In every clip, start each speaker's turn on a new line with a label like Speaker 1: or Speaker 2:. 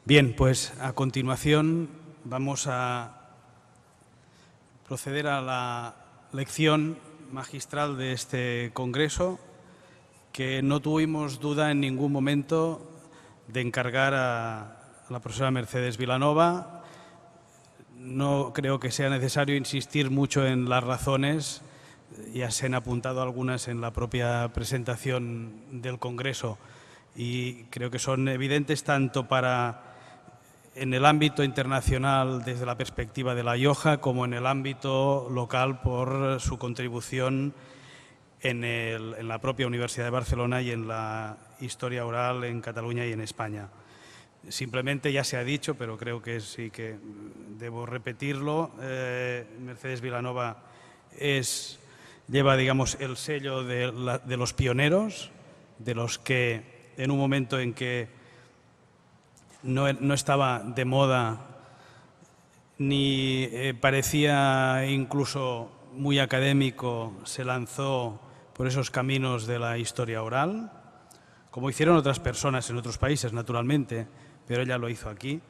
Speaker 1: Bien, pues a continuación vamos a proceder a la lección magistral de este congreso, que no tuvimos duda en ningún momento de encargar a la profesora Mercedes Vilanova. No creo que sea necesario insistir mucho en las razones, ya se han apuntado algunas en la propia presentación del congreso y creo que son evidentes tanto en el ámbito internacional desde la perspectiva de la Rioja como en el ámbito local por su contribución en la propia Universidad de Barcelona y en la historia oral en Cataluña y en España. Simplemente ya se ha dicho, pero creo que sí que debo repetirlo, Mercedes Vilanova lleva, digamos, el sello de los pioneros, de los que en un momento en que no estaba de moda ni parecía incluso muy académico, se lanzó por esos caminos de la historia oral, como hicieron otras personas en otros países, naturalmente, pero ella lo hizo aquí.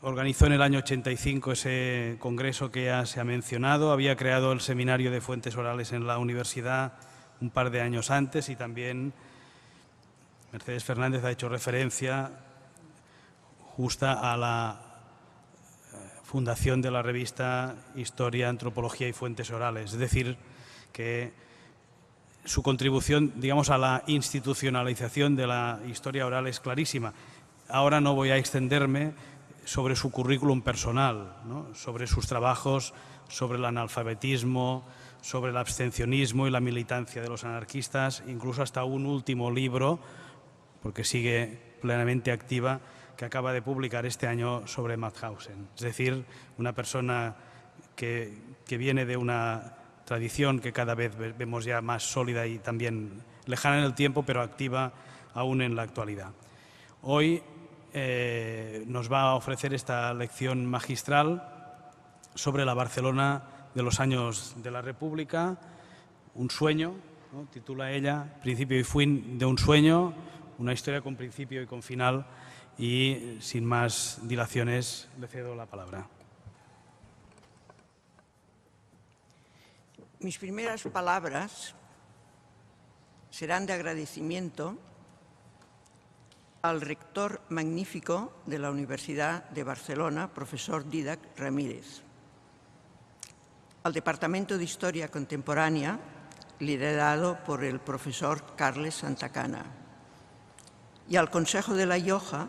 Speaker 1: Organizó en el año 85 ese congreso que ya se ha mencionado, había creado el Seminario de Fuentes Orales en la universidad un par de años antes y también Mercedes Fernández ha hecho referencia justa a la fundación de la revista Historia, Antropología y Fuentes Orales. Es decir, que su contribución, digamos, a la institucionalización de la historia oral es clarísima. Ahora no voy a extenderme sobre su currículum personal, ¿no?, sobre sus trabajos, sobre el analfabetismo, sobre el abstencionismo y la militancia de los anarquistas, incluso hasta un último libro, porque sigue plenamente activa, que acaba de publicar este año sobre Mauthausen. Es decir, una persona que viene de una tradición que cada vez vemos ya más sólida y también lejana en el tiempo, pero activa aún en la actualidad. Hoy nos va a ofrecer esta lección magistral sobre la Barcelona de los años de la República, un sueño, ¿no?, titula ella, Principio y fin de un sueño, una historia con principio y con final. Y sin más dilaciones le cedo la palabra.
Speaker 2: Mis primeras palabras serán de agradecimiento al rector magnífico de la Universidad de Barcelona, profesor Dídac Ramírez, al Departamento de Historia Contemporánea, liderado por el profesor Carles Santacana, y al Consejo de la Rioja,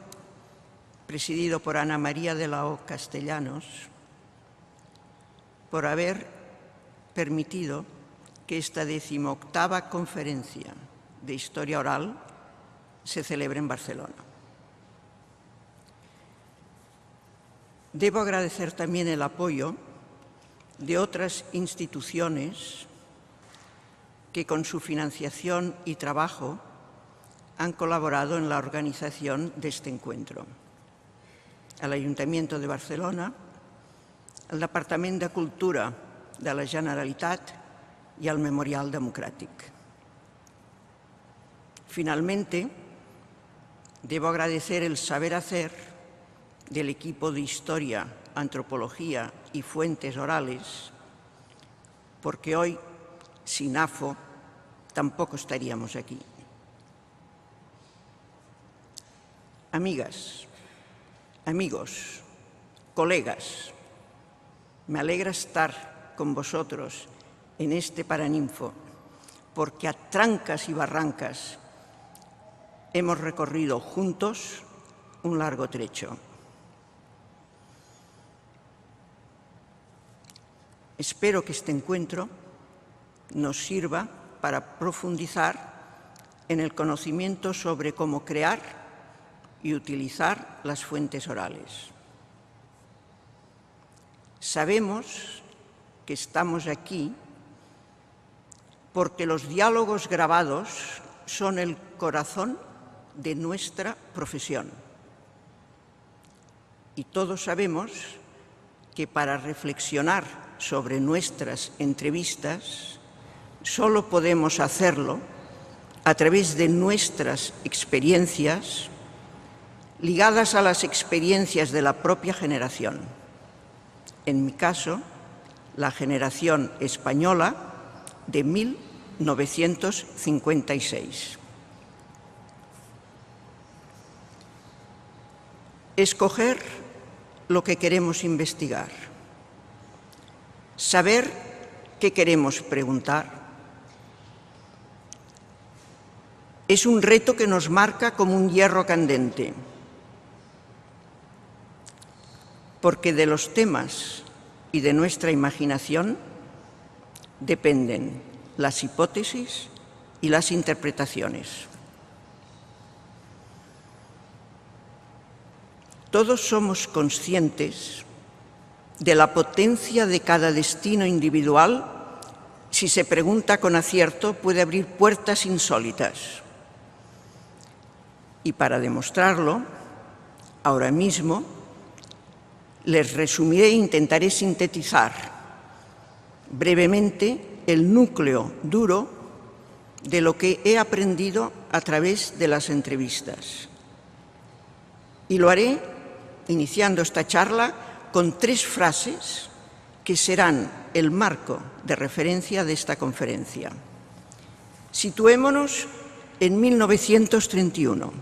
Speaker 2: presidido por Ana María de la O. Castellanos, por haber permitido que esta 18ª conferencia de historia oral se celebre en Barcelona. Debo agradecer también el apoyo de otras instituciones que con su financiación y trabajo han colaborado en la organización de este encuentro. Al Ayuntamiento de Barcelona, al Departament de Cultura de la Generalitat y al Memorial Democràtic. Finalmente, debo agradecer el saber hacer del equipo de Historia, Antropología y Fuentes Orales, porque hoy, sin AFO, tampoco estaríamos aquí. Amigas, amigos, colegas, me alegra estar con vosotros en este Paraninfo, porque a trancas y barrancas hemos recorrido juntos un largo trecho. Espero que este encuentro nos sirva para profundizar en el conocimiento sobre cómo crear y utilizar las fuentes orales. Sabemos que estamos aquí porque los diálogos grabados son el corazón de nuestra profesión. Y todos sabemos que para reflexionar sobre nuestras entrevistas solo podemos hacerlo a través de nuestras experiencias ligadas a las experiencias de la propia generación. En mi caso, la generación española de 1956. Escoger lo que queremos investigar, saber qué queremos preguntar, es un reto que nos marca como un hierro candente, porque de los temas y de nuestra imaginación dependen las hipótesis y las interpretaciones. Todos somos conscientes de la potencia de cada destino individual. Si se pregunta con acierto, puede abrir puertas insólitas. Y para demostrarlo, ahora mismo les resumiré e intentaré sintetizar brevemente el núcleo duro de lo que he aprendido a través de las entrevistas. Y lo haré iniciando esta charla con 3 frases que serán el marco de referencia de esta conferencia. Situémonos en 1931,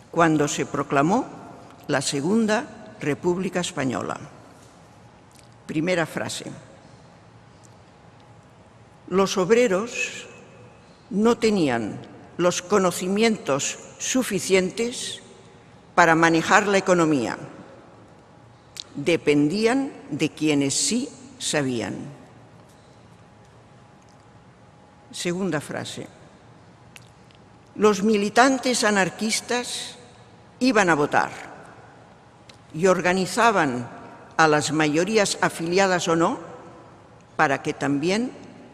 Speaker 2: cuando se proclamó la Segunda República Española. Primera frase. Los obreros no tenían los conocimientos suficientes para manejar la economía. Dependían de quienes sí sabían. Segunda frase. Los militantes anarquistas iban a votar y organizaban a las mayorías afiliadas o no para que también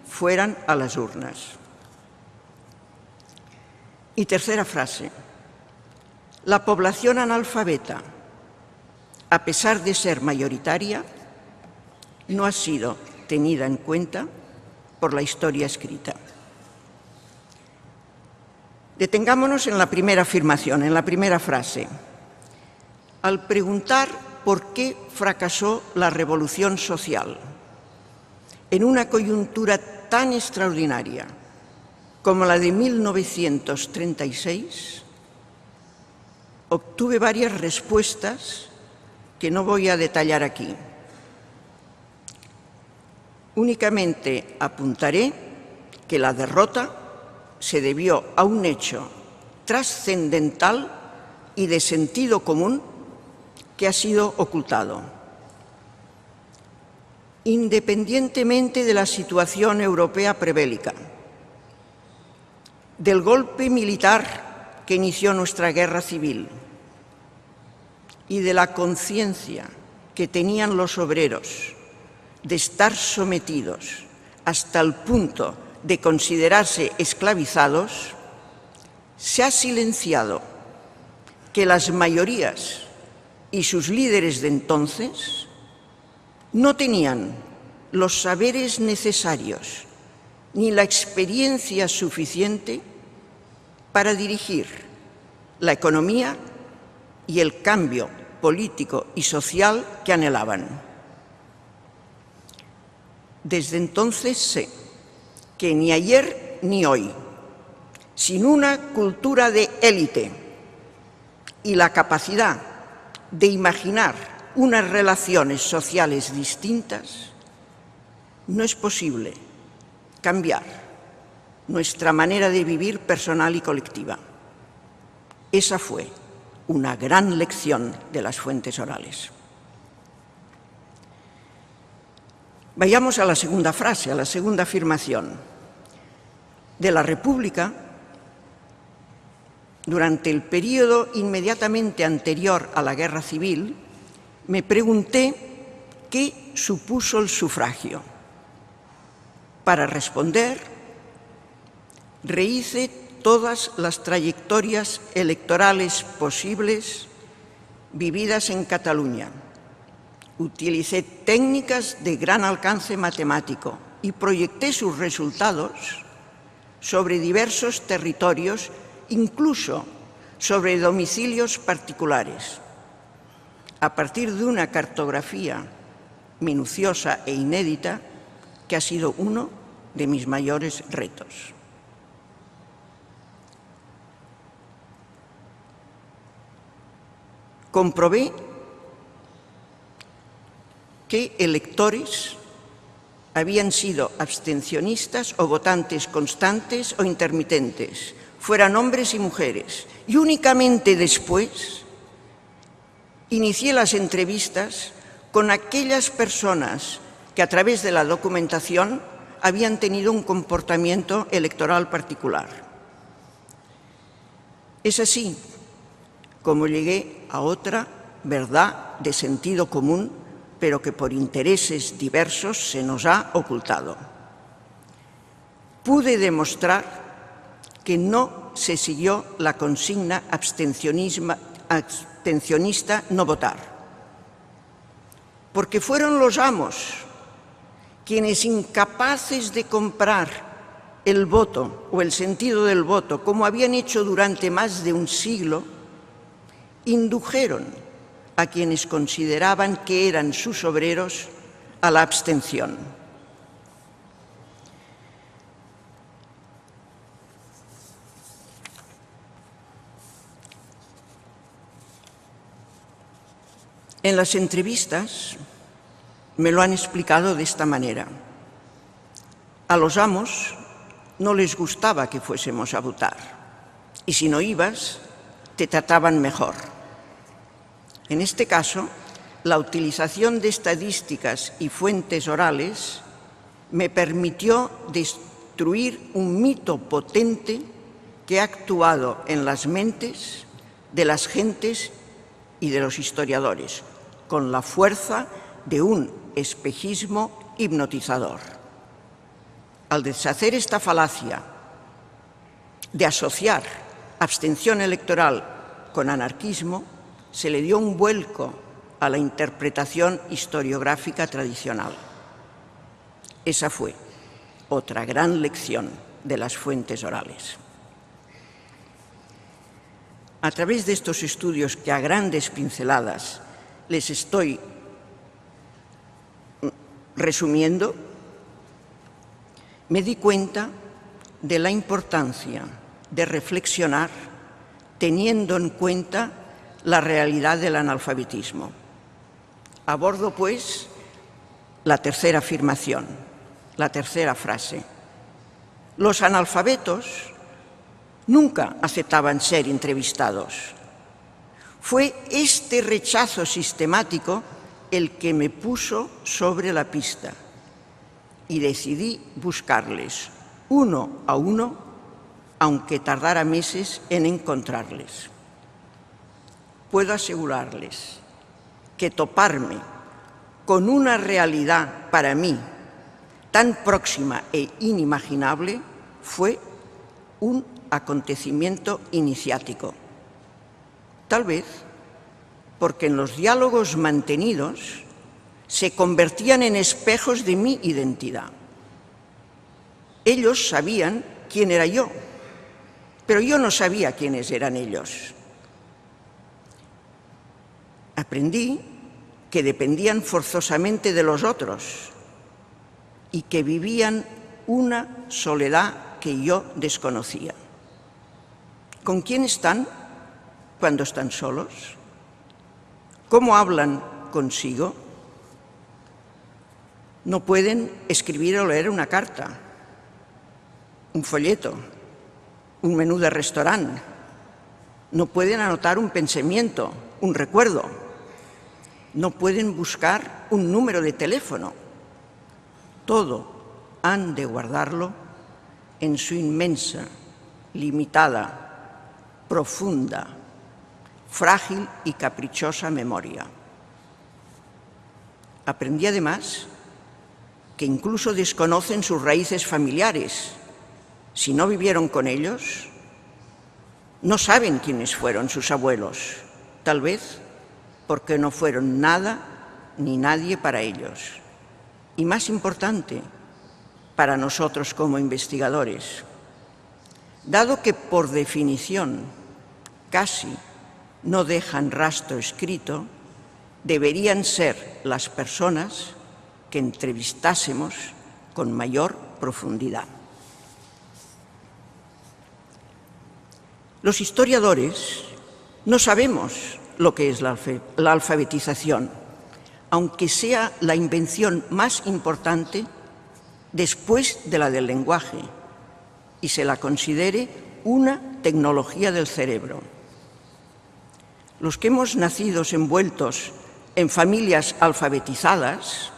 Speaker 2: fueran a las urnas. Y tercera frase. La población analfabeta, a pesar de ser mayoritaria, no ha sido tenida en cuenta por la historia escrita. Detengámonos en la primera afirmación, en la primera frase. Al preguntar por qué fracasó la revolución social en una coyuntura tan extraordinaria como la de 1936, obtuve varias respuestas que no voy a detallar aquí. Únicamente apuntaré que la derrota se debió a un hecho trascendental y de sentido común que ha sido ocultado. Independientemente de la situación europea prebélica, del golpe militar que inició nuestra guerra civil y de la conciencia que tenían los obreros de estar sometidos hasta el punto de considerarse esclavizados, se ha silenciado que las mayorías y sus líderes de entonces no tenían los saberes necesarios ni la experiencia suficiente para dirigir la economía y el cambio político y social que anhelaban. Desde entonces sé que ni ayer ni hoy, sin una cultura de élite y la capacidad de imaginar unas relaciones sociales distintas, no es posible cambiar nuestra manera de vivir personal y colectiva. Esa fue una gran lección de las fuentes orales. Vayamos a la segunda frase, a la segunda afirmación. De la República, durante el periodo inmediatamente anterior a la Guerra Civil, me pregunté qué supuso el sufragio. Para responder, rehice todas las trayectorias electorales posibles vividas en Cataluña. Utilicé técnicas de gran alcance matemático y proyecté sus resultados sobre diversos territorios, incluso sobre domicilios particulares, a partir de una cartografía minuciosa e inédita que ha sido uno de mis mayores retos. Comprobé que electores habían sido abstencionistas o votantes constantes o intermitentes, fueran hombres y mujeres, y únicamente después inicié las entrevistas con aquellas personas que a través de la documentación habían tenido un comportamiento electoral particular. Es así como llegué a otra verdad de sentido común, pero que por intereses diversos se nos ha ocultado. Pude demostrar que no se siguió la consigna abstencionista no votar, porque fueron los amos quienes, incapaces de comprar el voto o el sentido del voto, como habían hecho durante más de un siglo, indujeron a quienes consideraban que eran sus obreros a la abstención. En las entrevistas me lo han explicado de esta manera. A los amos no les gustaba que fuésemos a votar, y si no ibas, te trataban mejor. En este caso, la utilización de estadísticas y fuentes orales me permitió destruir un mito potente que ha actuado en las mentes de las gentes y de los historiadores, con la fuerza de un espejismo hipnotizador. Al deshacer esta falacia de asociar abstención electoral con anarquismo, se le dio un vuelco a la interpretación historiográfica tradicional. Esa fue otra gran lección de las fuentes orales. A través de estos estudios que a grandes pinceladas les estoy resumiendo, me di cuenta de la importancia de reflexionar teniendo en cuenta la realidad del analfabetismo. Abordo, pues, la tercera afirmación, la tercera frase. Los analfabetos nunca aceptaban ser entrevistados. Fue este rechazo sistemático el que me puso sobre la pista y decidí buscarles uno a uno, aunque tardara meses en encontrarles. Puedo asegurarles que toparme con una realidad para mí tan próxima e inimaginable fue un acontecimiento iniciático. Tal vez porque en los diálogos mantenidos se convertían en espejos de mi identidad. Ellos sabían quién era yo, pero yo no sabía quiénes eran ellos. Aprendí que dependían forzosamente de los otros y que vivían una soledad que yo desconocía. ¿Con quién están cuando están solos? ¿Cómo hablan consigo? No pueden escribir o leer una carta, un folleto, un menú de restaurante. No pueden anotar un pensamiento, un recuerdo. No pueden buscar un número de teléfono. Todo han de guardarlo en su inmensa, limitada, profunda, frágil y caprichosa memoria. Aprendí además que incluso desconocen sus raíces familiares. Si no vivieron con ellos, no saben quiénes fueron sus abuelos, tal vez porque no fueron nada ni nadie para ellos. Y más importante, para nosotros como investigadores, dado que por definición casi no dejan rastro escrito, deberían ser las personas que entrevistásemos con mayor profundidad. Los historiadores no sabemos lo que es la alfabetización, aunque sea la invención más importante después de la del lenguaje y se la considere una tecnología del cerebro. Los que hemos nacido envueltos en familias alfabetizadas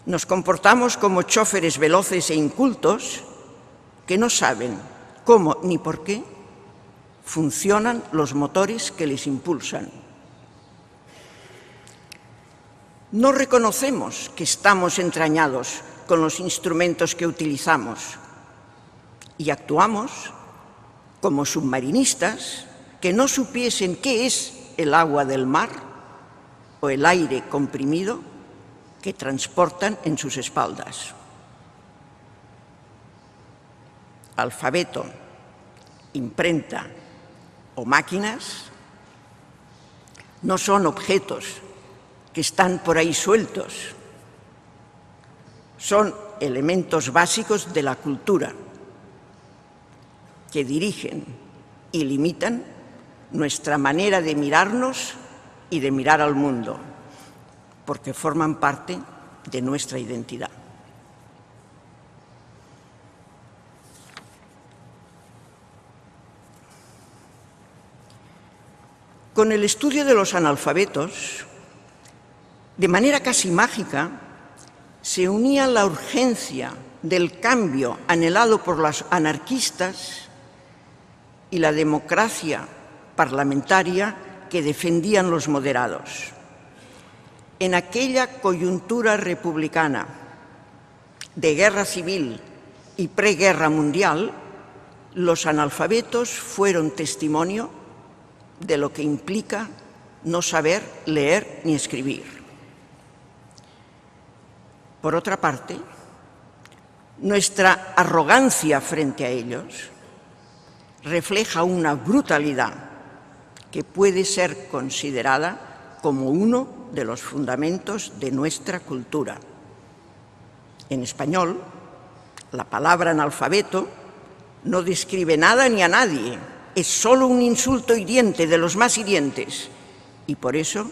Speaker 2: nos comportamos como chóferes veloces e incultos que no saben cómo ni por qué funcionan los motores que les impulsan. No reconocemos que estamos entrañados con los instrumentos que utilizamos y actuamos como submarinistas que no supiesen qué es el agua del mar o el aire comprimido que transportan en sus espaldas. Alfabeto, imprenta o máquinas no son objetos que están por ahí sueltos, son elementos básicos de la cultura que dirigen y limitan nuestra manera de mirarnos y de mirar al mundo, porque forman parte de nuestra identidad. Con el estudio de los analfabetos, de manera casi mágica, se unía la urgencia del cambio anhelado por los anarquistas y la democracia parlamentaria que defendían los moderados. En aquella coyuntura republicana de guerra civil y preguerra mundial, los analfabetos fueron testimonio de lo que implica no saber leer ni escribir. Por otra parte, nuestra arrogancia frente a ellos refleja una brutalidad que puede ser considerada como uno de los fundamentos de nuestra cultura. En español, la palabra analfabeto no describe nada ni a nadie, es solo un insulto hiriente de los más hirientes y por eso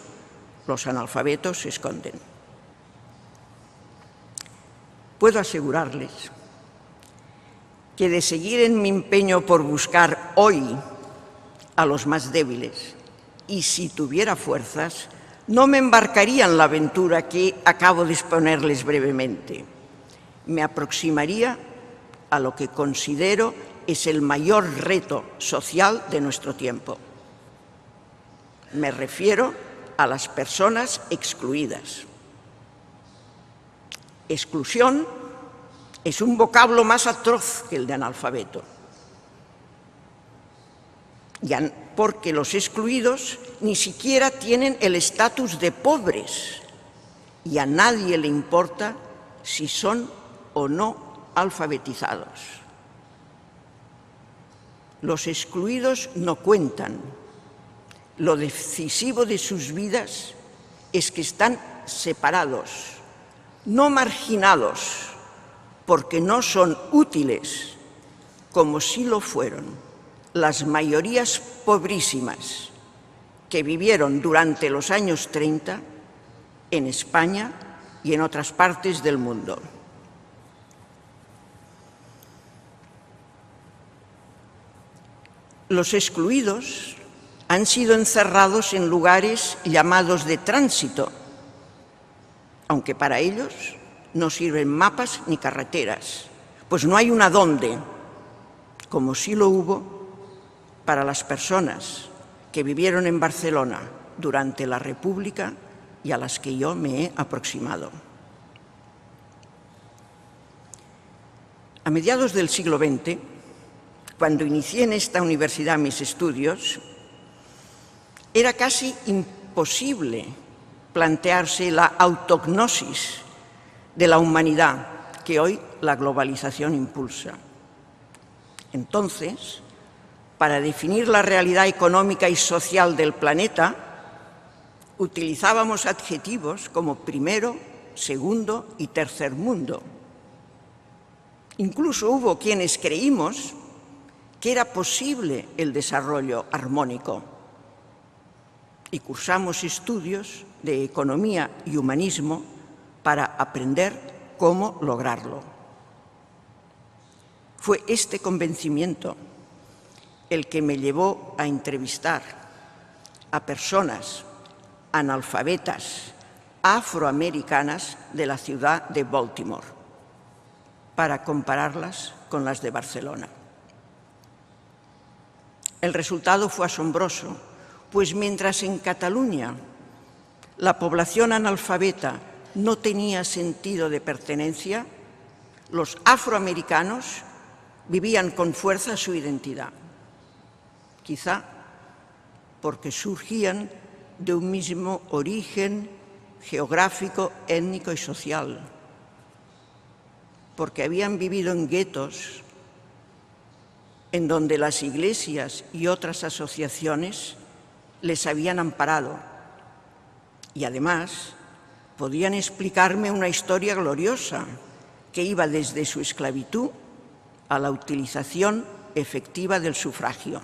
Speaker 2: los analfabetos se esconden. Puedo asegurarles que de seguir en mi empeño por buscar hoy a los más débiles, y si tuviera fuerzas, no me embarcaría en la aventura que acabo de exponerles brevemente. Me aproximaría a lo que considero es el mayor reto social de nuestro tiempo. Me refiero a las personas excluidas. Exclusión es un vocablo más atroz que el de analfabeto, porque los excluidos ni siquiera tienen el estatus de pobres y a nadie le importa si son o no alfabetizados. Los excluidos no cuentan. Lo decisivo de sus vidas es que están separados, no marginados, porque no son útiles, como sí lo fueron las mayorías pobrísimas que vivieron durante los años 30 en España y en otras partes del mundo. Los excluidos han sido encerrados en lugares llamados de tránsito, aunque para ellos no sirven mapas ni carreteras, pues no hay un adónde, como sí lo hubo para las personas que vivieron en Barcelona durante la República y a las que yo me he aproximado. A mediados del siglo XX, cuando inicié en esta universidad mis estudios, era casi imposible plantearse la autognosis de la humanidad que hoy la globalización impulsa. Entonces, para definir la realidad económica y social del planeta, utilizábamos adjetivos como primero, segundo y tercer mundo. Incluso hubo quienes creímos que era posible el desarrollo armónico y cursamos estudios de economía y humanismo para aprender cómo lograrlo. Fue este convencimiento el que me llevó a entrevistar a personas analfabetas afroamericanas de la ciudad de Baltimore para compararlas con las de Barcelona. El resultado fue asombroso, pues mientras en Cataluña la población analfabeta no tenía sentido de pertenencia, los afroamericanos vivían con fuerza su identidad, quizá porque surgían de un mismo origen geográfico, étnico y social, porque habían vivido en guetos en donde las iglesias y otras asociaciones les habían amparado y además podían explicarme una historia gloriosa que iba desde su esclavitud a la utilización efectiva del sufragio.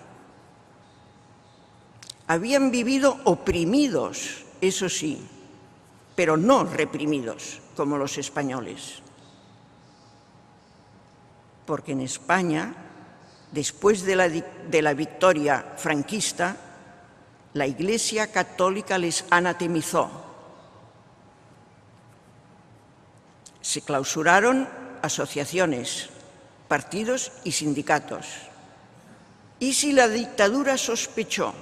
Speaker 2: Habían vivido oprimidos, eso sí, pero no reprimidos como los españoles. Porque en España, después de la victoria franquista, la Iglesia Católica les anatemizó. Se clausuraron asociaciones, partidos y sindicatos. Y si la dictadura sospechó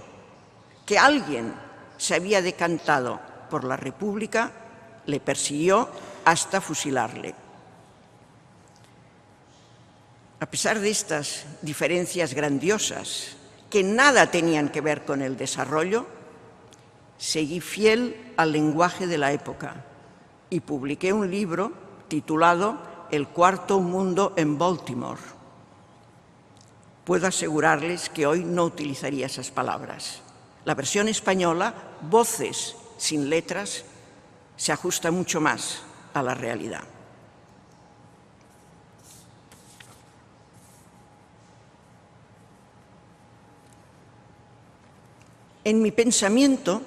Speaker 2: que alguien se había decantado por la República, le persiguió hasta fusilarle. A pesar de estas diferencias grandiosas, que nada tenían que ver con el desarrollo, seguí fiel al lenguaje de la época y publiqué un libro titulado El cuarto mundo en Baltimore. Puedo asegurarles que hoy no utilizaría esas palabras. La versión española, Voces sin letras, se ajusta mucho más a la realidad. En mi pensamiento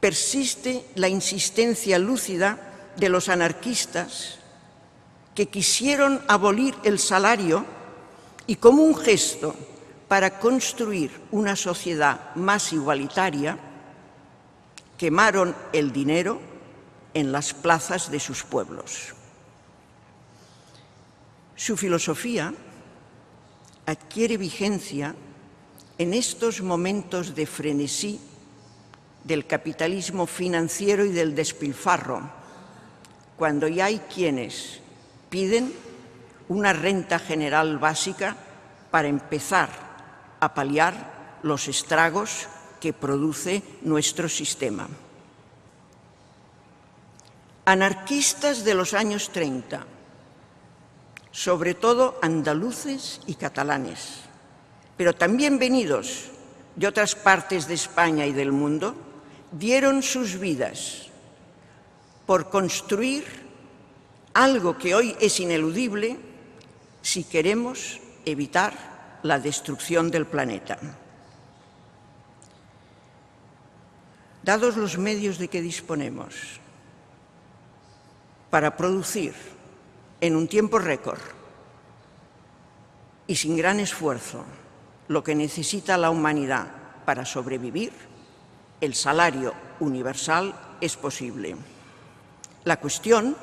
Speaker 2: persiste la insistencia lúcida de los anarquistas que quisieron abolir el salario y, como un gesto para construir una sociedad más igualitaria, quemaron el dinero en las plazas de sus pueblos. Su filosofía adquiere vigencia en estos momentos de frenesí del capitalismo financiero y del despilfarro, cuando ya hay quienes piden una renta general básica para empezar a paliar los estragos que produce nuestro sistema. Anarquistas de los años 30, sobre todo andaluces y catalanes, pero también venidos de otras partes de España y del mundo, dieron sus vidas por construir algo que hoy es ineludible si queremos evitar la destrucción del planeta. Dados los medios de que disponemos para producir en un tiempo récord y sin gran esfuerzo lo que necesita la humanidad para sobrevivir, el salario universal es posible. La cuestión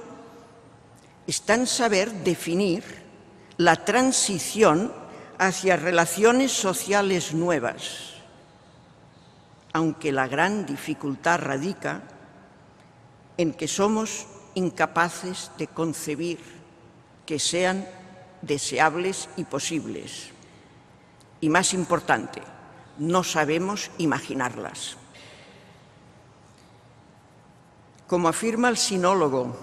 Speaker 2: está en saber definir la transición hacia relaciones sociales nuevas, aunque la gran dificultad radica en que somos incapaces de concebir que sean deseables y posibles. Y más importante, no sabemos imaginarlas. Como afirma el sinólogo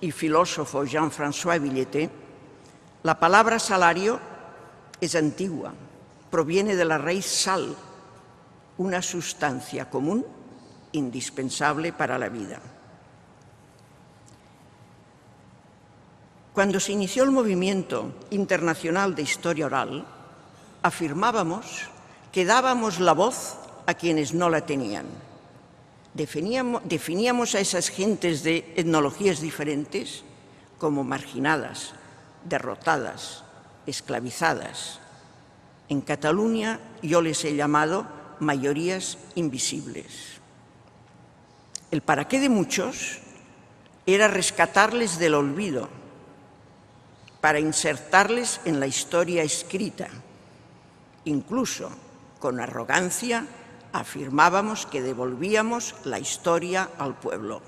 Speaker 2: y filósofo Jean-François Villeté, la palabra salario es antigua, proviene de la raíz sal, una sustancia común indispensable para la vida. Cuando se inició el movimiento internacional de historia oral, afirmábamos que dábamos la voz a quienes no la tenían. Definíamos a esas gentes de etnologías diferentes como marginadas, derrotadas, esclavizadas. En Cataluña yo les he llamado mayorías invisibles. El para qué de muchos era rescatarles del olvido para insertarles en la historia escrita. Incluso, con arrogancia, afirmábamos que devolvíamos la historia al pueblo.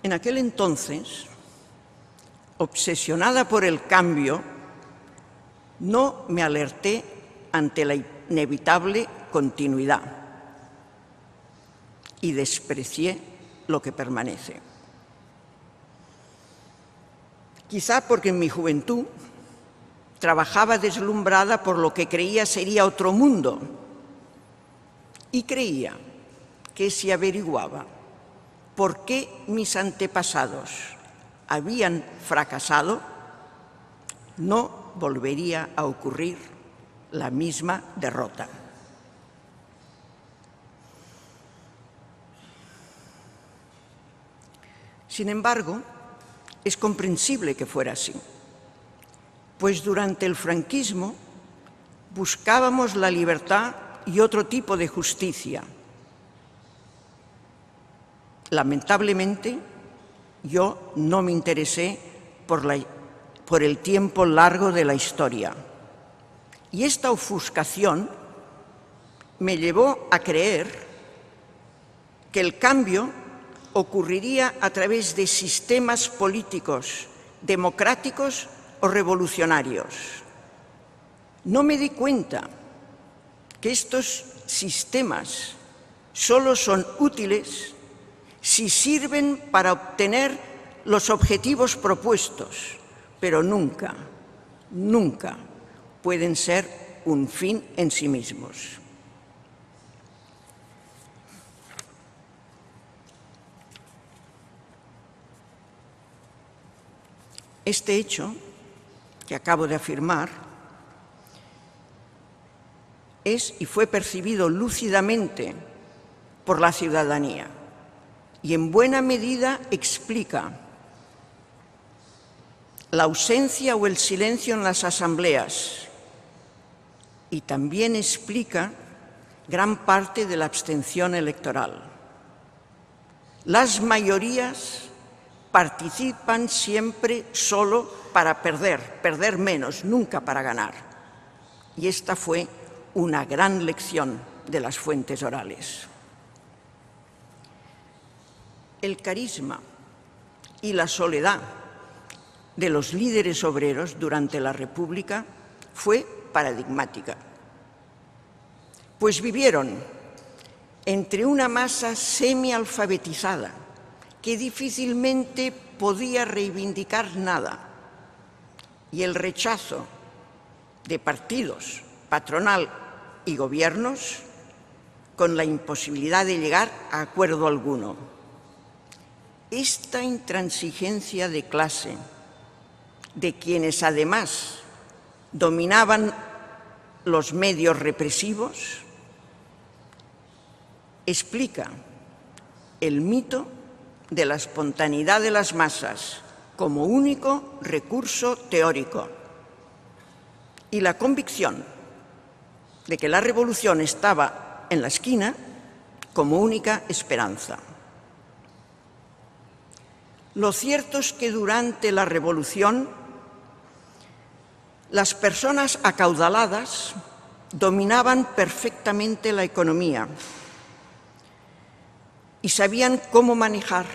Speaker 2: En aquel entonces, obsesionada por el cambio, no me alerté ante la inevitable continuidad y desprecié lo que permanece. Quizá porque en mi juventud trabajaba deslumbrada por lo que creía sería otro mundo y creía que si averiguaba por qué mis antepasados habían fracasado, no volvería a ocurrir la misma derrota. Sin embargo, es comprensible que fuera así, pues durante el franquismo buscábamos la libertad y otro tipo de justicia. Lamentablemente, yo no me interesé por el tiempo largo de la historia, y esta ofuscación me llevó a creer que el cambio ocurriría a través de sistemas políticos democráticos o revolucionarios. No me di cuenta que estos sistemas solo son útiles si sirven para obtener los objetivos propuestos, pero nunca, nunca pueden ser un fin en sí mismos. Este hecho que acabo de afirmar es y fue percibido lúcidamente por la ciudadanía y en buena medida explica la ausencia o el silencio en las asambleas y también explica gran parte de la abstención electoral. Las mayorías participan siempre solo para perder menos, nunca para ganar. Y esta fue una gran lección de las fuentes orales. El carisma y la soledad de los líderes obreros durante la República fue paradigmática, pues vivieron entre una masa semialfabetizada que difícilmente podía reivindicar nada, y el rechazo de partidos, patronal y gobiernos con la imposibilidad de llegar a acuerdo alguno. Esta intransigencia de clase, de quienes además dominaban los medios represivos, explica el mito de la espontaneidad de las masas como único recurso teórico y la convicción de que la revolución estaba en la esquina como única esperanza. Lo cierto es que durante la revolución las personas acaudaladas dominaban perfectamente la economía y sabían cómo manejar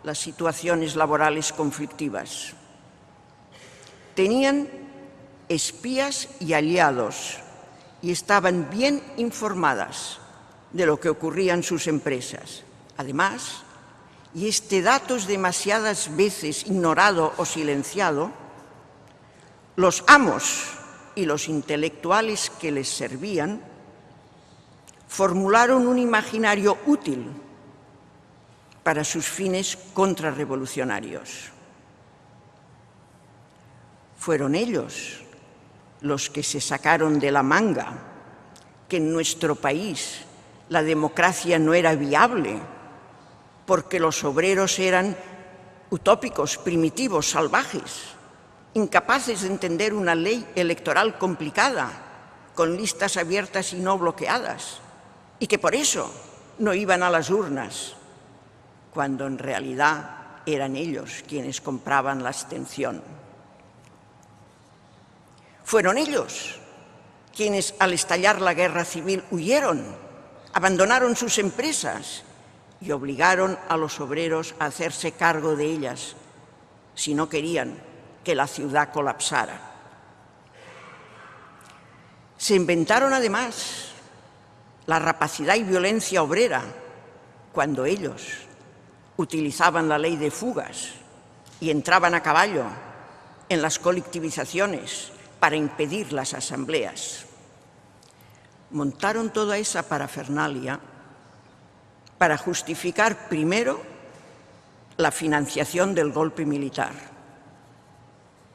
Speaker 2: las situaciones laborales conflictivas. Tenían espías y aliados y estaban bien informadas de lo que ocurría en sus empresas. Además, y este dato es demasiadas veces ignorado o silenciado, los amos y los intelectuales que les servían formularon un imaginario útil para sus fines contrarrevolucionarios. Fueron ellos los que se sacaron de la manga que en nuestro país la democracia no era viable porque los obreros eran utópicos, primitivos, salvajes, incapaces de entender una ley electoral complicada, con listas abiertas y no bloqueadas, y que por eso no iban a las urnas, cuando en realidad eran ellos quienes compraban la abstención. Fueron ellos quienes, al estallar la guerra civil, huyeron, abandonaron sus empresas y obligaron a los obreros a hacerse cargo de ellas si no querían que la ciudad colapsara. Se inventaron además la rapacidad y violencia obrera cuando ellos utilizaban la ley de fugas y entraban a caballo en las colectivizaciones para impedir las asambleas. Montaron toda esa parafernalia para justificar primero la financiación del golpe militar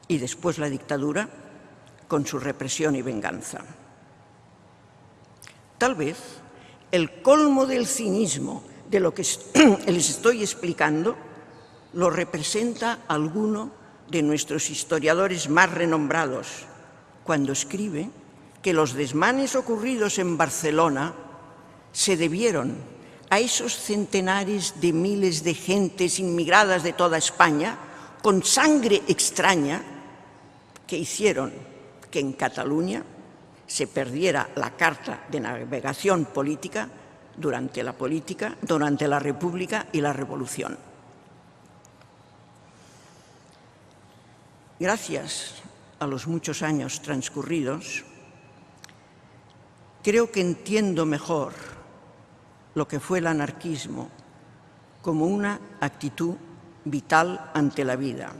Speaker 2: y después la dictadura con su represión y venganza. Tal vez el colmo del cinismo de lo que les estoy explicando lo representa alguno de nuestros historiadores más renombrados cuando escribe que los desmanes ocurridos en Barcelona se debieron a esos centenares de miles de gentes inmigradas de toda España con sangre extraña que hicieron que en Cataluña se perdiera la carta de navegación política durante la República y la Revolución. Gracias a los muchos años transcurridos, creo que entiendo mejor lo que fue el anarquismo como una actitud vital ante la vida.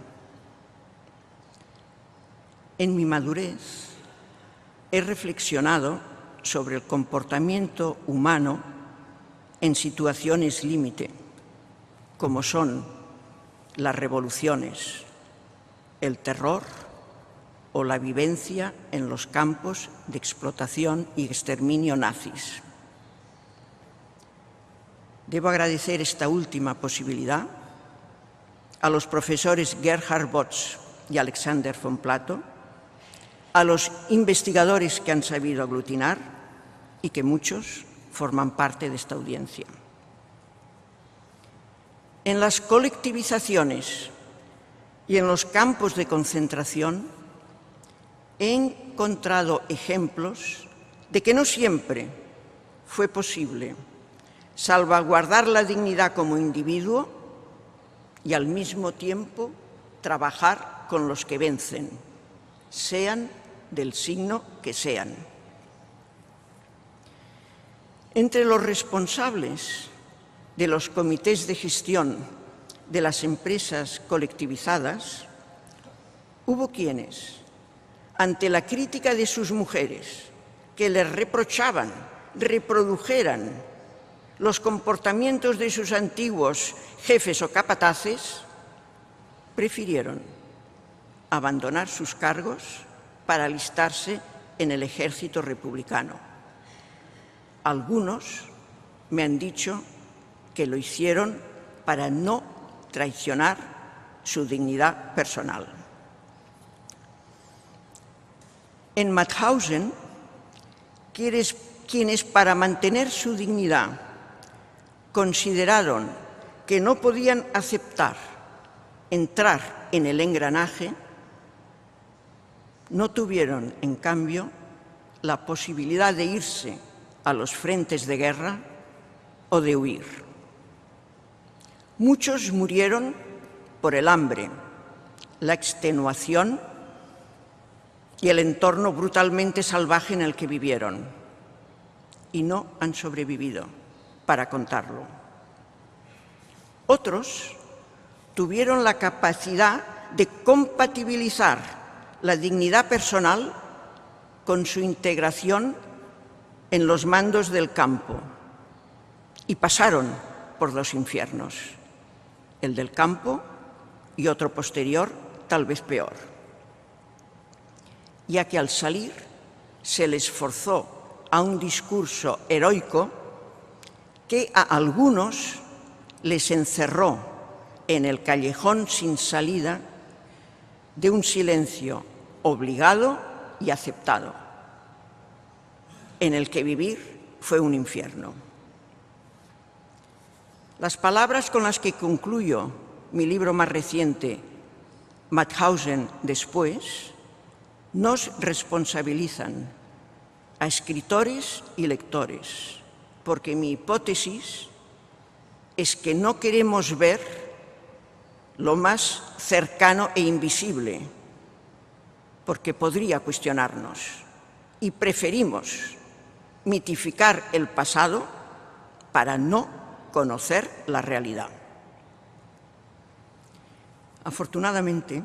Speaker 2: En mi madurez he reflexionado sobre el comportamiento humano en situaciones límite, como son las revoluciones, el terror o la vivencia en los campos de explotación y exterminio nazis. Debo agradecer esta última posibilidad a los profesores Gerhard Botz y Alexander von Plato, a los investigadores que han sabido aglutinar y que muchos forman parte de esta audiencia. En las colectivizaciones y en los campos de concentración he encontrado ejemplos de que no siempre fue posible salvaguardar la dignidad como individuo y al mismo tiempo trabajar con los que vencen, sean del signo que sean. Entre los responsables de los comités de gestión de las empresas colectivizadas, hubo quienes, ante la crítica de sus mujeres, que les reprochaban, reprodujeran los comportamientos de sus antiguos jefes o capataces, prefirieron abandonar sus cargos para alistarse en el ejército republicano. Algunos me han dicho que lo hicieron para no traicionar su dignidad personal. En Mauthausen, quienes para mantener su dignidad consideraron que no podían aceptar entrar en el engranaje, no tuvieron, en cambio, la posibilidad de irse a los frentes de guerra o de huir. Muchos murieron por el hambre, la extenuación y el entorno brutalmente salvaje en el que vivieron, y no han sobrevivido para contarlo. Otros tuvieron la capacidad de compatibilizar la dignidad personal con su integración en los mandos del campo, y pasaron por dos infiernos, el del campo y otro posterior, tal vez peor, ya que al salir se les forzó a un discurso heroico que a algunos les encerró en el callejón sin salida de un silencio obligado y aceptado, en el que vivir fue un infierno. Las palabras con las que concluyo mi libro más reciente, Mauthausen después, nos responsabilizan a escritores y lectores, porque mi hipótesis es que no queremos ver lo más cercano e invisible, porque podría cuestionarnos, y preferimos mitificar el pasado para no conocer la realidad. Afortunadamente,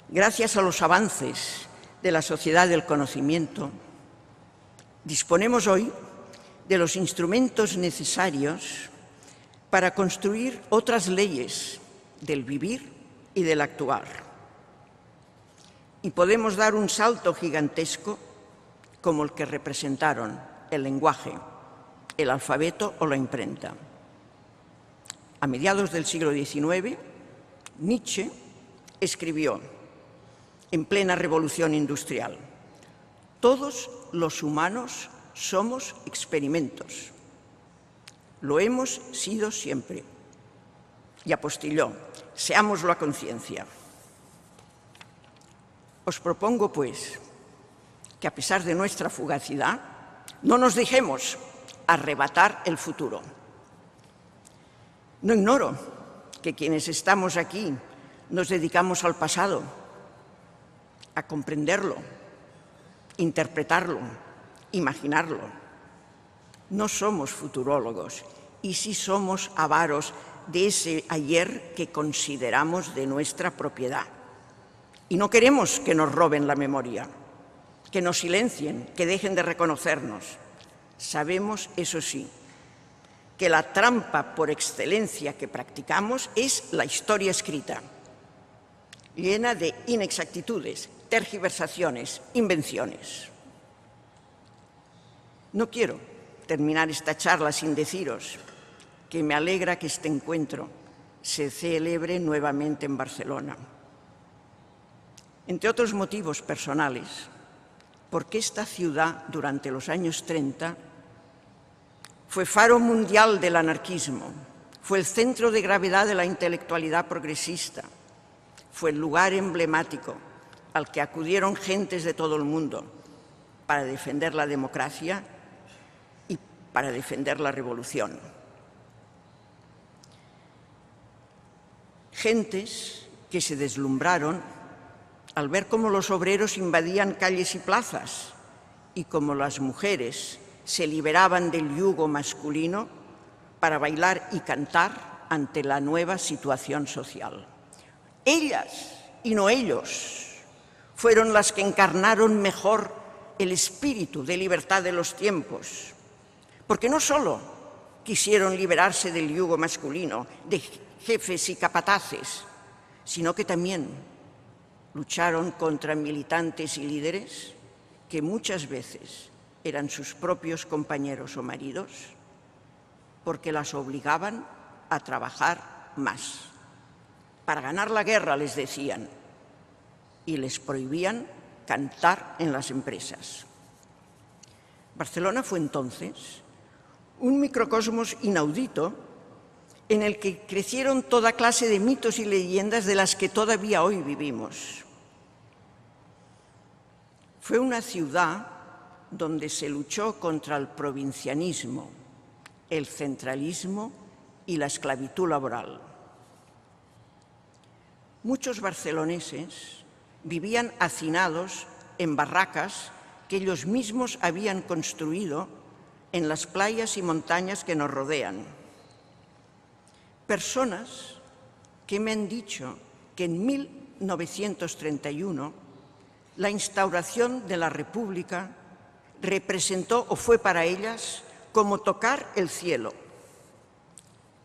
Speaker 2: gracias a los avances de la sociedad del conocimiento, disponemos hoy de los instrumentos necesarios para construir otras leyes del vivir y del actuar. Y podemos dar un salto gigantesco como el que representaron el lenguaje, el alfabeto o la imprenta. A mediados del siglo XIX, Nietzsche escribió, en plena revolución industrial, todos los humanos somos experimentos. Lo hemos sido siempre. Y apostilló, seámoslo a conciencia. Os propongo, pues, que a pesar de nuestra fugacidad, no nos dejemos arrebatar el futuro. No ignoro que quienes estamos aquí nos dedicamos al pasado, a comprenderlo, interpretarlo, imaginarlo. No somos futurólogos y sí somos avaros de ese ayer que consideramos de nuestra propiedad. Y no queremos que nos roben la memoria, que nos silencien, que dejen de reconocernos. Sabemos, eso sí, que la trampa por excelencia que practicamos es la historia escrita, llena de inexactitudes, tergiversaciones, invenciones. No quiero terminar esta charla sin deciros que me alegra que este encuentro se celebre nuevamente en Barcelona. Entre otros motivos personales, porque esta ciudad durante los años 30 fue faro mundial del anarquismo, fue el centro de gravedad de la intelectualidad progresista, fue el lugar emblemático al que acudieron gentes de todo el mundo para defender la democracia y para defender la revolución. Gentes que se deslumbraron al ver cómo los obreros invadían calles y plazas y cómo las mujeres se liberaban del yugo masculino para bailar y cantar ante la nueva situación social. Ellas, y no ellos, fueron las que encarnaron mejor el espíritu de libertad de los tiempos, porque no solo quisieron liberarse del yugo masculino, de jefes y capataces, sino que también lucharon contra militantes y líderes que muchas veces eran sus propios compañeros o maridos, porque las obligaban a trabajar más. Para ganar la guerra, les decían, y les prohibían cantar en las empresas. Barcelona fue entonces un microcosmos inaudito en el que crecieron toda clase de mitos y leyendas de las que todavía hoy vivimos. Fue una ciudad donde se luchó contra el provincianismo, el centralismo y la esclavitud laboral. Muchos barceloneses vivían hacinados en barracas que ellos mismos habían construido en las playas y montañas que nos rodean. Personas que me han dicho que en 1931 La instauración de la República representó o fue para ellas como tocar el cielo.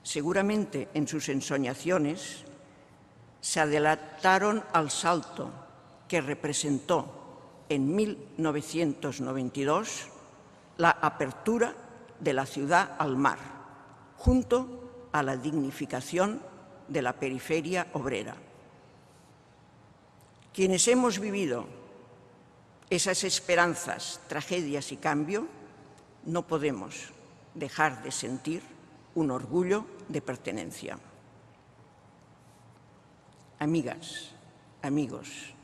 Speaker 2: Seguramente en sus ensoñaciones se adelantaron al salto que representó en 1992 la apertura de la ciudad al mar, junto a la dignificación de la periferia obrera. Quienes hemos vivido esas esperanzas, tragedias y cambio, no podemos dejar de sentir un orgullo de pertenencia. Amigas, amigos,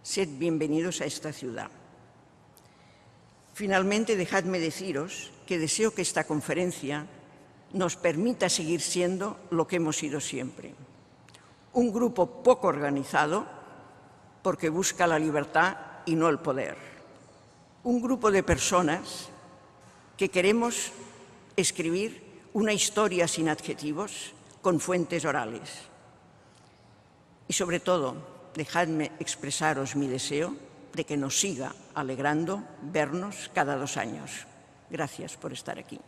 Speaker 2: sed bienvenidos a esta ciudad. Finalmente, dejadme deciros que deseo que esta conferencia nos permita seguir siendo lo que hemos sido siempre. Un grupo poco organizado porque busca la libertad y no el poder. Un grupo de personas que queremos escribir una historia sin adjetivos, con fuentes orales. Y sobre todo, dejadme expresaros mi deseo de que nos siga alegrando vernos cada 2 años. Gracias por estar aquí.